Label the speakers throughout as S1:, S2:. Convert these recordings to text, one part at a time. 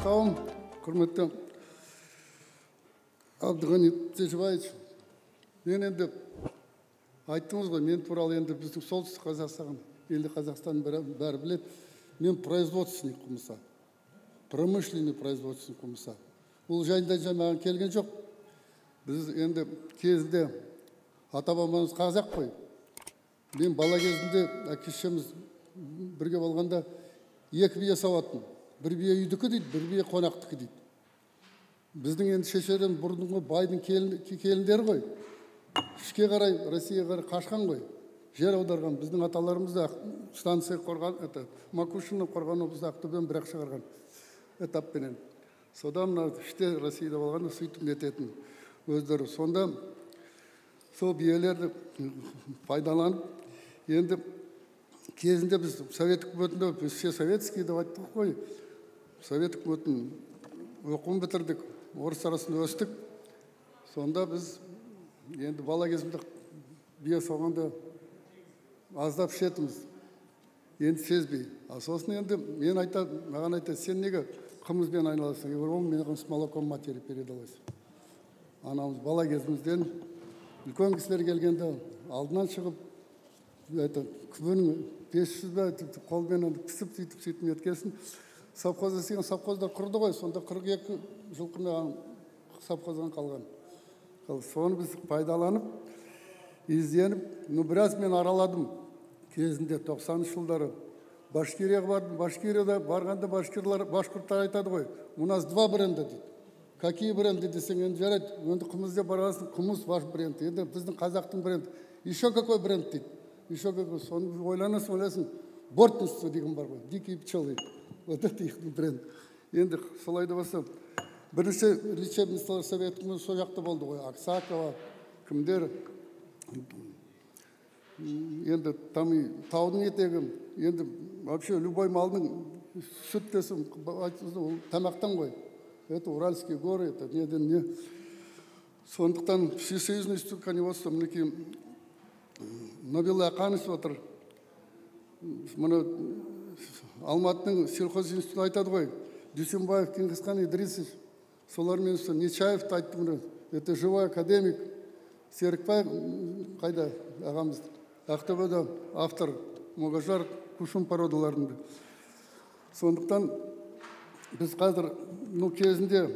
S1: мақтауым, құрметті Абдығани Тежібаевич, мен енді айттыңыз ғой, мен туралы енді біздің солтүстік Қазақстан, елді Қазақстан бәрі біледі, мен производственный қылмыса, промышленный производственный қылмыса. Бұл жайында маған келген жоқ. Біз енді кезінде ата-бабамыз қазақ қой. Мен бала кезінде әке-шешеміз бірге болғанда екі бие сауатын. Бір бие үйдікі дейді, бір бие қонақтікі дейді. Біздің енді шешеден бұрынғы байдың келіндері ғой. Ішке қарай, Россияға қарай қашқан ғой. Жер аударған. Біздің аталарымыз да станция қорған, Макушиннан қорған облысы Ақтөбеден бірақ шығарған этаппенен. Содан мына іште Россияда болғанда сөйтіп нететін өздері. Сонда сол биелерді пайдаланып, енді кезінде біз Совет үкіметінде, біз все советский деп айттық қой. Совет үкіметін оқуын бітірдік, орыс арасында өстік. Сонда біз енді бала кезімде бие сауғанда аздап ішетіміз. Енді сезбей. Сосын енді мен маған айтады, сен неге қымызбен айналасың? Ол менің с молоком матери передалось. Анамыз бала кезімізден үлкен кісілер келгенде алдынан шығып, күбінің 500 бә қолмен кісіп сөйтіп еткесін. Совхозда сеген совхозда құрды ғой, сонда 42 жылқыны совхоздан қалған. Соны біз пайдаланып, изденіп, біраз мен араладым кезінде 90 жылдары. Башкирияға бардым, Башкирияда барғанда башқұрттар айтады ғой, у нас два бренда дейді. Какие бренды десең, енді жарайды, енді қымызде барасың, қымыз ваш бренд, енді біздің қазақтың бренд. Еще какой бренд дейді? Еще какой? Соны ойланасың, бортничество деген бар ғой, дикие пчелы. Вот это их бренд. Енді солай да болса, бірінші лечебницалар советтің сол жақта болды ғой, Аксакова, кімдер, енді таудың етегі, енді вообще любой малдың сүт десім, тамақтан ғой. Это Уральские горы, это не. Сондықтан Всесоюзный институт коневодства, мінекей Набила Ақанышев отыр. Мұны Алматының сельхоз институты айтады ғой. Дүйсенбаев, Кингисхан Идрисович, солармен Нечаев айтты мұны. Это живой академик. Серікбаев қайда ағамыз? Ақтөбеде автор Мұғажар Кушум породаларында. Сондықтан біз қазір кезінде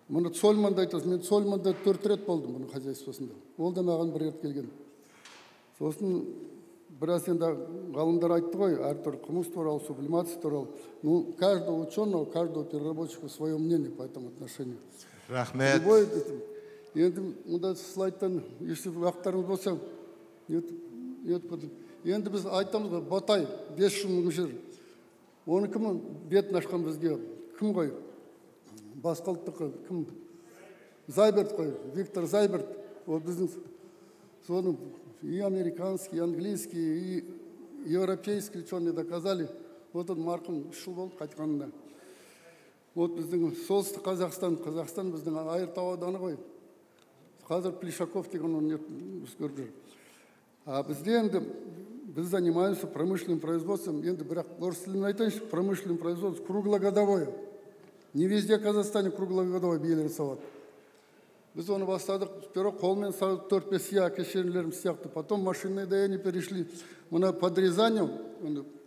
S1: мұны Цольманда айтасыз. Мен Цольманда 4 рет болдым бұның хозяйствосында. Ол да маған бір рет келген. Сосын біраз енді ғалымдар айтты ғой, әртүрлі қымыз туралы, сублимация туралы. Каждого ученого, каждого переработчика свое мнение по этому отношению.
S2: Рахмет.
S1: Енді мұнда слайдтан, если уақыттарыңыз болса, енді біз айтамыз ғой, Ботай 5 мың жер. Оны кім бетін ашқан бізге? Кім ғой? Басқа ұлттық кім? Зайберт қой, Виктор Зайберт. Ол біздің соны и американский, и английский, и европейский ученые доказали. Вот он марқым 3 жыл болды қайтқанында. Вот біздің солтүстік Қазақстан біздің Айыртау ауданы ғой. Қазір Плешаков деген оны біз көріп жүр. А бізде енді біз занимаемся промышленным производством. Енді бірақ орыс тілін айтайыншы, промышленным производством круглогодовое. Не везде в Казахстане круглогодовое биелер сауады. Біз оны бастадық, сперва қолмен сауып 4-5 әке-шешелеріміз сияқты. Потом машинное доение перешли. Мына подрезание,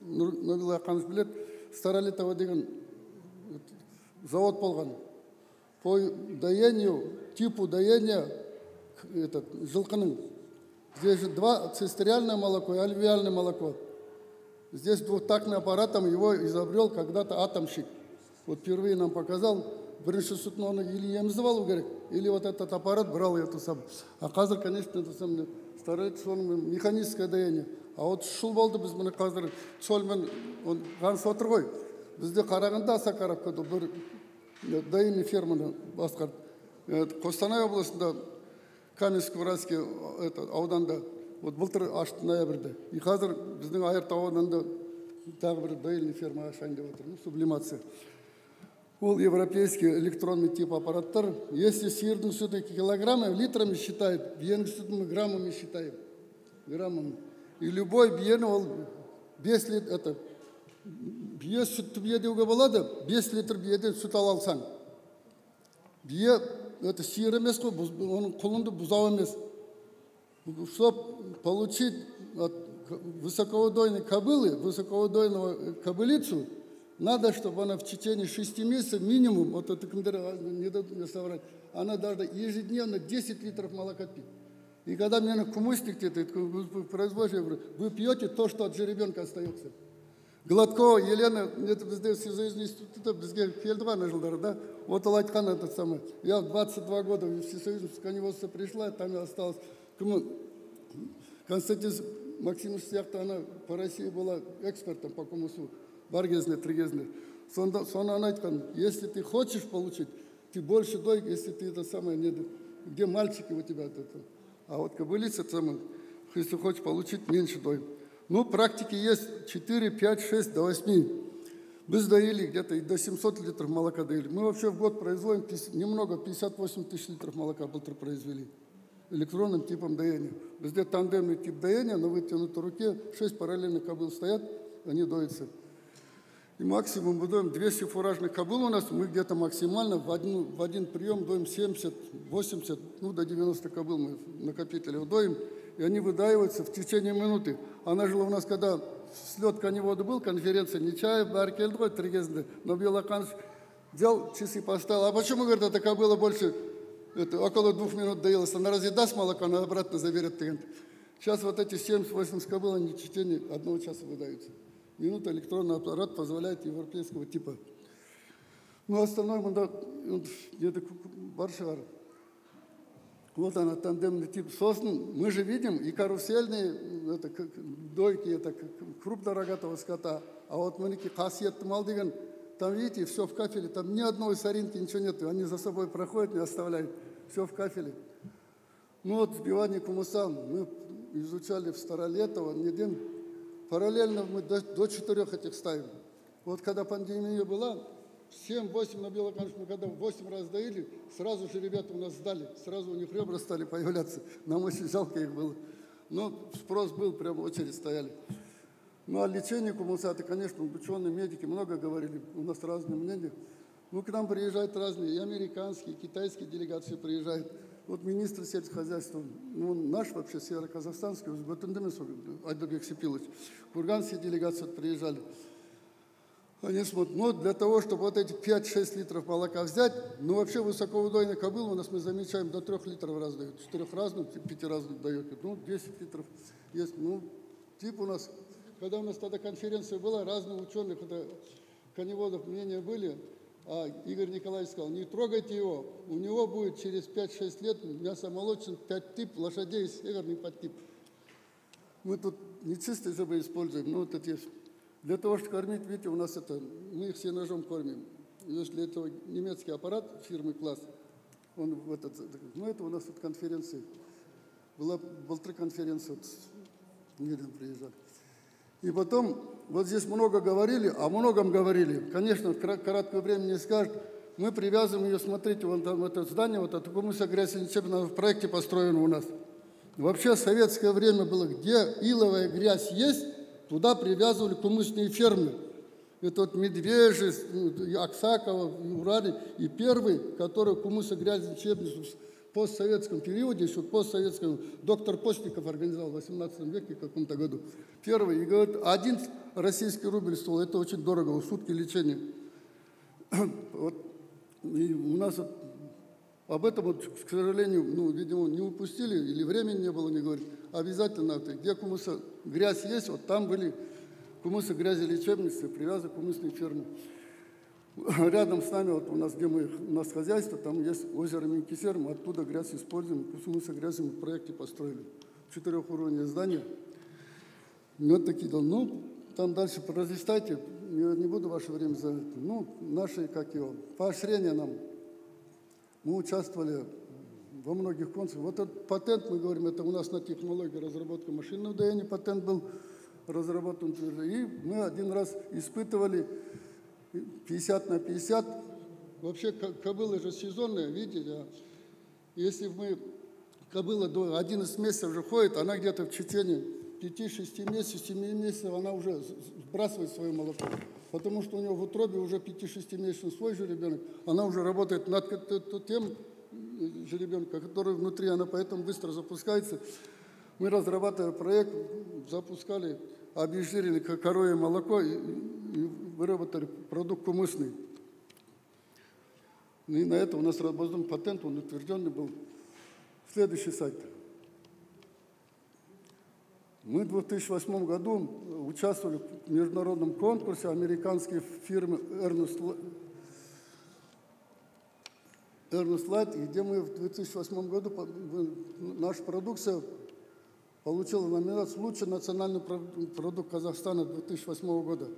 S1: Набила Ақанышев біледі, Старолетово деген завод болған. По доению, типу доения жылқының. Здесь же 2 цистериальное молоко и альвеальное молоко. Здесь двухтактный аппарат, его изобрел когда-то атомщик. Вот впервые нам показал, бірінші сүтін оны или емізіп алу керек, или вот этот аппарат брал эту самую. А қазір, конечно, это самое, старается он механическое доение. А вот 3 жыл болды біз мұны қазір Цольмен ғансы отыр ғой. Бізде Қарағанды Асакаровкада бір доение ферманы басқарды. Қостанай облысында Каменск-Уральский ауданда вот былтыр ашты ноябрьде. И қазір біздің Айыртау ауданында тағы бір доильный ферма ашайын деп отыр, сублимация. Ол европейский электронный тип аппараттар. Если сиырдың сүті килограммами, литрами считает, биенің сүтін мы граммами считаем. Граммами. И любой биені ол 5 бие сүтті бие деуге болады, 5 литр биеден сүт ала алсаң. Бие это сиыр емес қой, оның құлынды бұзау емес. Чтобы получить от высокоудойной кобылы, высокоудойную кобылицу, надо, чтобы она в течение 6 месяцев минимум, вот это не дадут мне соврать, она должна ежедневно 10 литров молока пить. И когда мне кумустик вы производите, я говорю, вы пьете то, что от жеребенка остается. Гладкова Елена, это из института, Хельдвана жылдары, да? Вот Лайткан этот самый. Я в 22 года в Всесоюзное коневодство пришла, там я осталась. Константин Максимович сияқты, она по России была экспертом по кумусу. Баргезный, тригезный. Сонда она айтқан, если ты хочешь получить, ты больше дой, если ты это самое, где мальчики у тебя. Это. А вот кобылица, если хочешь получить, меньше дой. Ну, практики есть 4, 5, 6 до 8. Мы доили где-то и до 700 литров молока доили. Мы вообще в год производим немного, 58 тысяч литров молока быстро произвели. Электронным типом доения. Везде тандемный тип доения, на вытянутой руке 6 параллельных кобыл стоят, они доятся. И максимум мы доим 200 фуражных кобыл у нас, мы где-то максимально в один прием доим 70, 80, ну до 90 кобыл мы накопители доим. И они выдаиваются в течение минуты. Она жила у нас, когда слет коневода был, конференция, Нечаев, Баркельдвой, Тригезды, но Белоканш взял, часы поставил. А почему, говорит, эта кобыла больше, около 2 минут доелась? Она разве даст молоко, она обратно заберет. Сейчас вот эти 70-80 кобыл, они в течение 1 часа выдаются. Минута электронный аппарат позволяет европейского типа. Ну, остальное, где-то Баршар. Вот она, тандемный тип сосн. Мы же видим и карусельные дойки, это крупнорогатого скота. А вот мы хасиет малдиган, там видите, все в кафеле, там ни одной соринки, ничего нет. Они за собой проходят, не оставляют. Все в кафеле. Ну вот сбивание кумуса мы изучали в Старолетово. Параллельно мы до 4 этих ставим. Вот когда пандемия была, 7-8 на Белоканш, мы когда 8 раз доили, сразу же ребята у нас сдали, сразу у них ребра стали появляться. Нам очень жалко их было. Но спрос был, прямо очередь стояли. Ну а лечение кумуса, это, конечно, ученые, медики много говорили, у нас разные мнения. Ну к нам приезжают разные, и американские, и китайские делегации приезжают. Вот министр сельскохозяйства, ну наш вообще североказахстанский, Айдубек Сепилович, курганские делегации приезжали. Они смотрят, ну, для того, чтобы вот эти 5-6 литров молока взять, ну, вообще высокоудойный кобыл у нас, мы замечаем, до 3 литров раз дают, 4 разных, 5 разных дает, ну, 10 литров есть, ну, тип у нас, когда у нас тогда конференция была, разные ученые, когда коневодов мнения были, а Игорь Николаевич сказал, не трогайте его, у него будет через 5-6 лет мясомолочный 5 тип лошадей, северный подтип. Мы тут не чистые зубы используем, но вот эти... Для того, чтобы кормить, видите, у нас это, мы их все ножом кормим. Есть для этого немецкий аппарат фирмы «Класс». Он в этот, ну, это у нас вот конференция. Была 3 конференции, вот, недавно приезжали. И потом, вот здесь много говорили, о многом говорили. Конечно, короткое время не скажет. Мы привязываем ее, смотрите, вон там это здание, вот это кумуса грязь лечебного в проекте построено у нас. Вообще в советское время было, где иловая грязь есть, туда привязывали кумысные фермы. Это вот Медвежий, Аксакова, Урали. И первый, который кумыса грязи лечебницу в постсоветском периоде, еще в постсоветском, доктор Постников организовал в 18 веке, в каком-то году. Первый. И говорит, 1 российский рубль стоил, это очень дорого, в сутки лечения. Вот. И у нас вот, об этом, вот, к сожалению, ну, видимо, не упустили, или времени не было, не говорить. Обязательно, где кумыса грязь есть, вот там были кумыса грязи лечебницы, привязаны кумысные фермы. Рядом с нами, вот у нас, где у нас хозяйство, там есть озеро Минкисер, мы оттуда грязь используем, кумыса грязи мы в проекте построили. 4-уровневое здание. Вот такие, ну, там дальше пролистайте, не буду ваше время занять. Ну, наши, как его, поощрения нам. Мы участвовали во многих конкурсах. Вот этот патент, мы говорим, это у нас на технологии разработка машинного доения, патент был разработан. И мы 1 раз испытывали 50 на 50. Вообще кобыла же сезонная, видите, если мы, кобыла до 11 месяцев уже ходит, она где-то в течение 5-6 месяцев, 7 месяцев она уже сбрасывает свое молоко. Потому что у нее в утробе уже 5-6 месяцев свой же ребенок, она уже работает над тем же ребенком, который внутри, она поэтому быстро запускается. Мы разрабатывали проект, запускали, обезжирили коровье молоко и выработали продукт кумысный. И на это у нас разработан патент, он утвержденный был. Следующий сайт. Мы в 2008 году участвовали в международном конкурсе американской фирмы Ernst Light, где мы в 2008 году, наша продукция получила номинацию «Лучший национальный продукт Казахстана» 2008 года.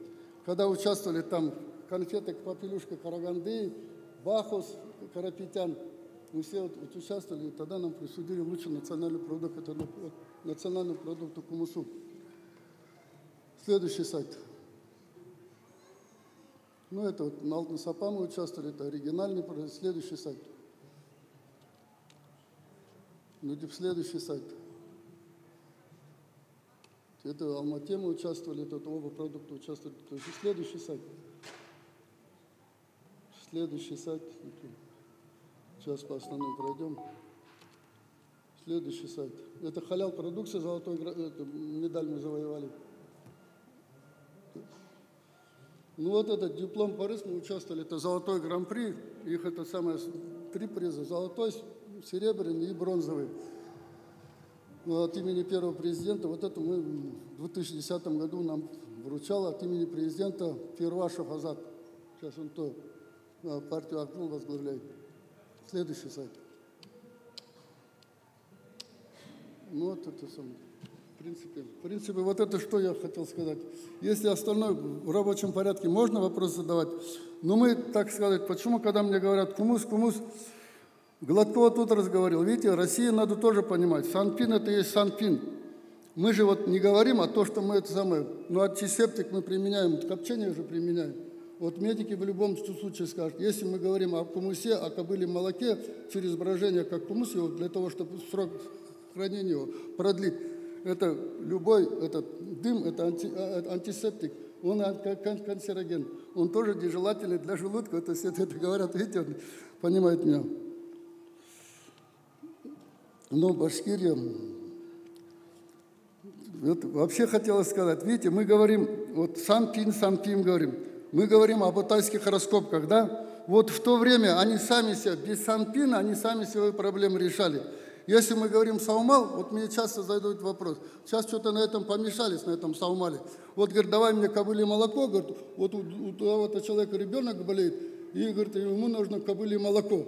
S1: Когда участвовали там конфеты «Попелюшка Караганды», «Бахус», «Карапетян», мы все участвовали, и тогда нам присудили лучший национальный продукт, это национальный продукт Кумусу. Следующий сайт. Ну, это вот на Алтын Сапа мы участвовали, это оригинальный продукт. Следующий сайт. Ну, следующий сайт. Это в Алмате мы участвовали, это оба продукта участвовали. То есть следующий сайт. Следующий сайт. Сейчас по основным пройдем. Следующий сайт. Это халял продукция, золотой медаль мы завоевали. Ну вот этот диплом Париж мы участвовали, это золотой гран-при. Их это самое 3 приза. Золотой, серебряный и бронзовый. От имени первого президента, вот это мы в 2010 году нам вручал от имени президента Первашев Азат. Сейчас он то партию Акнул возглавляет. Следующий сайт. Ну вот это самое. В принципе, вот это что я хотел сказать. Если остальное в рабочем порядке, можно вопрос задавать. Но мы, так сказать, почему, когда мне говорят кумус, Гладкова тут разговаривал. Видите, России надо тоже понимать. Санпин – это есть санпин. Мы же вот не говорим о том, что мы это самое, ну, антисептик мы применяем, копчение уже применяем. Вот медики в любом случае скажут, если мы говорим о кумусе, о кобыле молоке, через брожение как кумус, его для того, чтобы срок хранения его продлить, это любой этот дым, это антисептик, он канцероген, он тоже нежелательный для желудка, это все это говорят, видите, он понимает меня. Но Башкирия, вот, вообще хотелось сказать, видите, мы говорим, вот санпин говорим, мы говорим об алтайских раскопках, да? Вот в то время они сами себя, без санпина, они сами свои проблемы решали. Если мы говорим саумал, вот мне часто задают вопрос, сейчас что-то на этом помешались, на этом саумале. Вот, говорит, давай мне кобылье молоко, говорит, вот у этого человека ребенок болеет, и, говорит, ему нужно кобылье молоко.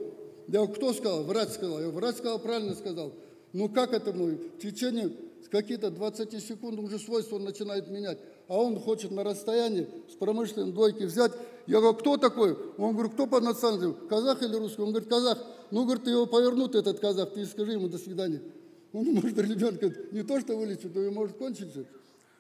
S1: Я говорю, кто сказал? Врач сказал. Я говорю, врач сказал, правильно сказал. Ну как это мы? В течение каких-то 20 секунд уже свойства он начинает менять. А он хочет на расстоянии с промышленной дойки взять. Я говорю, кто такой? Он говорит, кто по национальности? Казах или русский? Он говорит, казах. Ну, говорит, ты его повернут, этот казах, ты скажи ему до свидания. Он может ребенка не то что вылечить, но и может кончиться.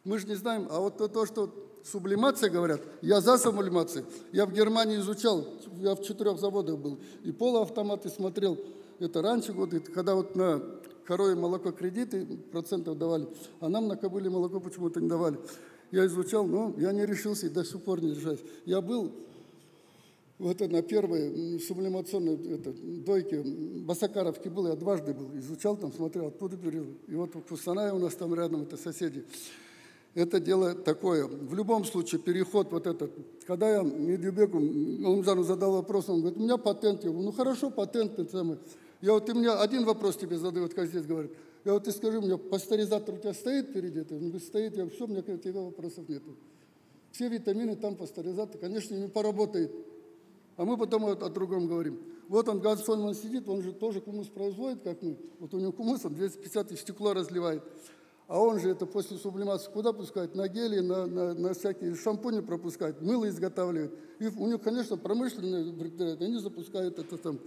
S1: Мы же не знаем. А вот то, что сублимация говорят, я за сублимацию. Я в Германии изучал, я в 4 заводах был. И полуавтоматы смотрел. Это раньше годы, когда вот на коровье молоко кредиты процентов давали, а нам на кобыле молоко почему-то не давали. Я изучал, но я не решился и до сих пор не решаюсь. Я был вот на первой сублимационной дойке Басакаровке был, я дважды был, изучал там, смотрел, оттуда берил. И вот в Кустанае у нас там рядом, это соседи. Это дело такое. В любом случае, переход вот этот. Когда я Медведбеку, он задал вопрос, он говорит, у меня патент. Я говорю, ну хорошо, патент. Я вот, ты мне один вопрос тебе задаю, вот как здесь говорят. Я вот, ты скажи мне, пастеризатор у тебя стоит впереди? Он говорит, стоит. Я говорю, все, у меня к тебе вопросов нет. Все витамины, там пастеризатор, конечно, ими поработает. А мы потом вот о другом говорим. Вот он, Газ Сольман сидит, он же тоже кумус производит, как мы. Вот у него кумус, он 250 и стекло разливает. А он же это после сублимации куда пускает? На гели, на всякие шампуни пропускает, мыло изготавливает. И у них, конечно, промышленные предприятия, они запускают это там.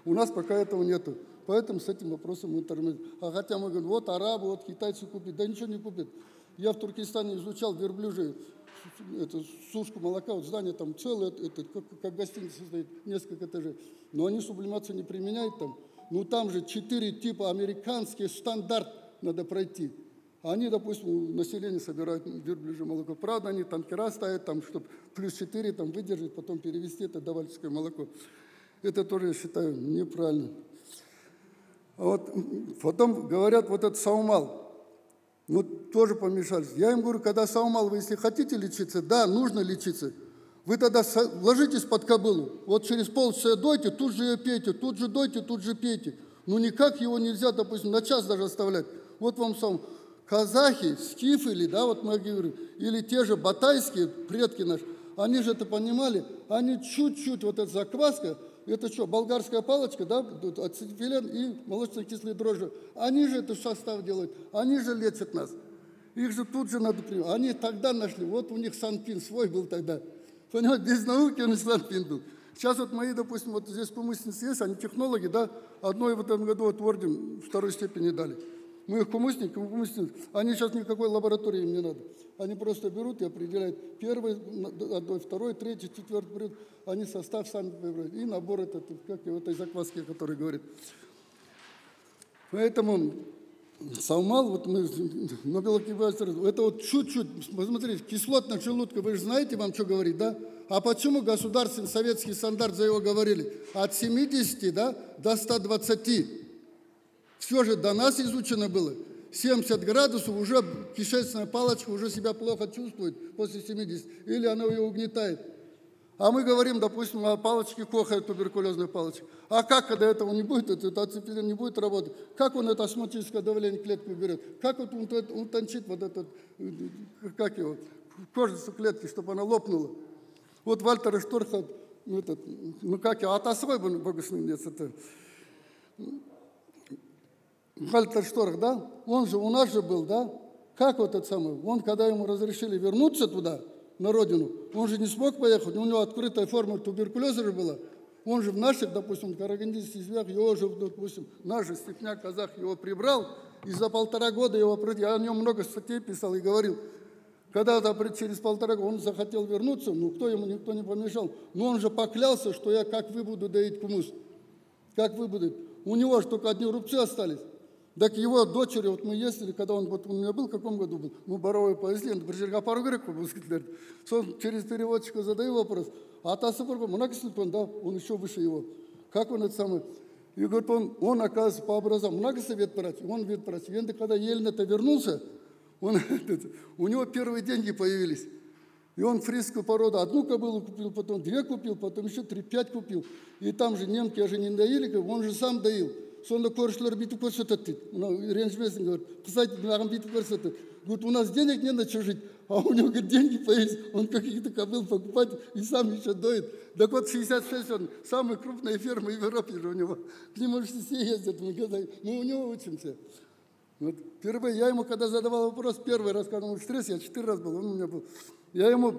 S1: У нас пока этого нету. Поэтому с этим вопросом мы тормозим. А хотя мы говорим, вот арабы, вот китайцы купят. Да ничего не купят. Я в Туркестане изучал верблюжий, сушку молока, вот здание там целое, как гостиница состоит, несколько этажей. Но они сублимацию не применяют там. Ну там же 4 типа американский стандарт надо пройти. Они, допустим, у населения собирают верблюжье молоко. Правда, они танкера ставят, там, чтобы +4 там, выдержать, потом перевести это давальческое молоко. Это тоже, я считаю, неправильно. Вот, потом говорят, вот этот саумал, вот тоже помешались. Я им говорю, когда саумал, вы если хотите лечиться, да, нужно лечиться, вы тогда ложитесь под кобылу, вот через полчаса дойте, тут же ее пейте, тут же дойте, тут же пейте. Ну никак его нельзя, допустим, на час даже оставлять. Вот вам сам казахи, скифы, или, да, вот мы говорим, или те же батайские предки наши, они же это понимали, они чуть-чуть, вот эта закваска, это что, болгарская палочка, да, ацетилен и молочно-кислые дрожжи. Они же этот состав делают, они же лечат нас. Их же тут же надо принимать. Они тогда нашли, вот у них санпин свой был тогда. Понимаете, без науки у них санпин был. Сейчас вот мои, допустим, вот здесь кумысницы есть, они технологи, да, одной в этом году вот орден второй степени дали. Мы их кумысник, они сейчас никакой лаборатории им не надо. Они просто берут и определяют первый, второй, третий, четвертый период. Они состав сами выбирают. И набор этот, как и в этой закваске, который говорит. Поэтому саумал, вот мы, это вот чуть-чуть, посмотрите, кислотность желудка, вы же знаете, вам что говорит, да? А почему государственный советский стандарт за его говорили? От 70, да, до 120. Все же до нас изучено было. 70 градусов, уже кишечная палочка уже себя плохо чувствует после 70. Или она ее угнетает. А мы говорим, допустим, о палочке Коха, туберкулезной палочке. А как, когда этого не будет, этот ацетилен не будет работать? Как он это астматическое давление клетки берет? Как вот он утончит вот этот, как его, кожицу клетки, чтобы она лопнула? Вот Вальтер Шторха, этот, ну как его, отосвой богословец, это... Вальтер Шторх, да? Он же у нас же был, да? Как вот этот самый? Он, когда ему разрешили вернуться туда, на родину, он же не смог поехать, у него открытая форма туберкулеза же была. Он же в наших, допустим, карагандинских землях, его же, допустим, наш же степняк, казах его прибрал, и за 1,5 года его, я о нем много статей писал и говорил, когда-то через 1,5 года он захотел вернуться, ну кто ему, никто не помешал, но он же поклялся, что я как вы буду доить кумыс, как вы будете. У него же только одни рубцы остались. Так его дочери, вот мы ездили, когда он, вот у меня был, в каком году был, мы Боровой повезли, он біржерге апару керек қой, сон через переводчика задаю вопрос, атасы бар ғой, мына кісі, да, он еще выше его. Как он это самый? И говорит, он оказывается по образованию, мына кісі ветврач, он ветврач. И когда Елена-то вернулся, он, у него первые деньги появились. И он фрисскую породу, одну кобылу купил, потом 2 купил, потом еще 3-5 купил. И там же немки же не доили, он же сам доил. Сонда көршілер бүйтіп көрсетеді дейді. Мынау ренжімесін, говорит, кстати, маған бүйтіп көрсетеді. Говорит, у нас денег не на что жить, а у него говорит, деньги появились, он каких-то кобыл покупает и сам еще доит. Так вот 66, он самая крупная ферма в Европе же у него. К нему же все ездят, мы у него учимся. Вот впервые я ему, когда задавал вопрос, первый раз, когда он в стрессе, я 4 раза был, он у меня был. Я ему,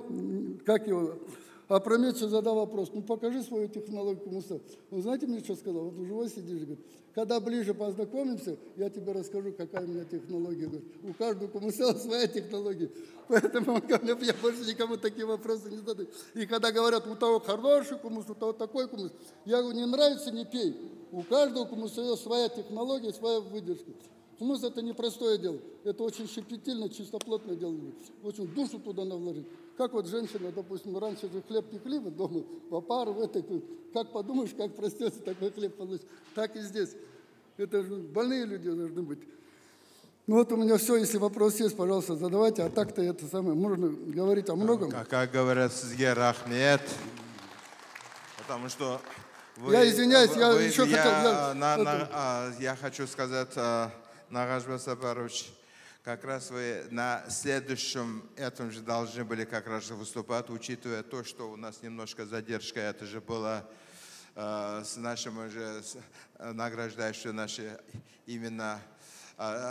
S1: как его, опрометчиво задал вопрос, ну покажи свою технологию кумыса. Он знаете мне, что сказал? Вот в живой сидишь, говорит, когда ближе познакомимся, я тебе расскажу, какая у меня технология. Говорит, у каждого кумыса своя технология. Поэтому он ко мне, я больше никому такие вопросы не задаю. И когда говорят, у того хороший кумыс, у того такой кумыс, я говорю, не нравится, не пей. У каждого кумыса своя технология, своя выдержка. Кумыс это непростое дело, это очень щепетильно, чистоплотное дело. Очень душу туда надо вложить. Как вот женщина, допустим, раньше же хлеб пекли вот дома, по пару, в этой, как подумаешь, как простется, такой хлеб получится. Так и здесь. Это же больные люди должны быть. Ну вот у меня все, если вопрос есть, пожалуйста, задавайте. А так-то это самое, можно говорить о многом.
S2: Как говорят, сізге рахмет, потому что...
S1: Я извиняюсь, я еще хотел...
S2: Я хочу сказать, Нагашбек Сапарович, как раз вы на следующем этом же должны были как раз выступать, учитывая то, что у нас немножко задержка, это же было с нашими же награждающими наши именно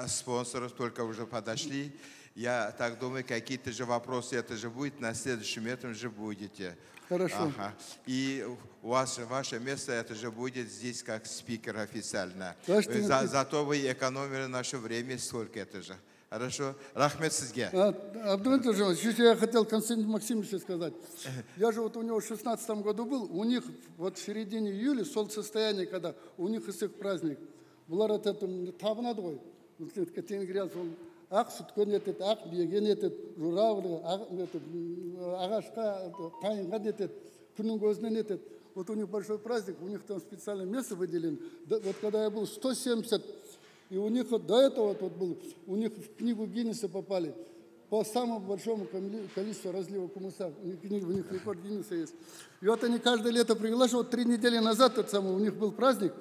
S2: спонсоры только уже подошли. Я так думаю, какие-то же вопросы это же будет, на следующем этом же будете.
S1: Хорошо.
S2: Ага. И у вас же ваше место, это же будет здесь как спикер официально. Зато вы экономили наше время, сколько это же. Хорошо. Рахмет сізге.
S1: Абдулин Тажевич, еще я хотел Константину Максимовичу сказать. Я же вот у него в 2016 году был, у них вот в середине июля, солнцестояние, когда у них из их праздник, бұлар табынады ғой, ақ сүткен етеді, ақ биеген етеді, журавль, ағашқа, қайынған етеді, күннің көзінен етеді. Вот у них большой праздник, у них там специальное место выделено. Вот когда я был 170, и у них вот до этого вот был, у них в книгу Гиннесса попали по самому большому количеству разлива кумыса. У них рекорд Гиннесса есть. И вот они каждое лето приглашают. 3 недели назад тот самый, у них был праздник,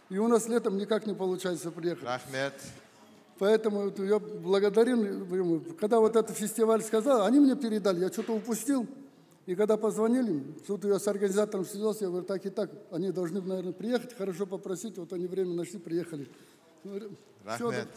S1: и у нас летом никак не получается приехать.
S2: Рахмет.
S1: Поэтому я благодарен. Когда вот этот фестиваль сказал, они мне передали, я что-то упустил. И когда позвонили, тут я с организатором связался, я говорю, так и так, они должны, наверное, приехать, хорошо попросить, вот они время нашли, приехали.
S2: Рахмет.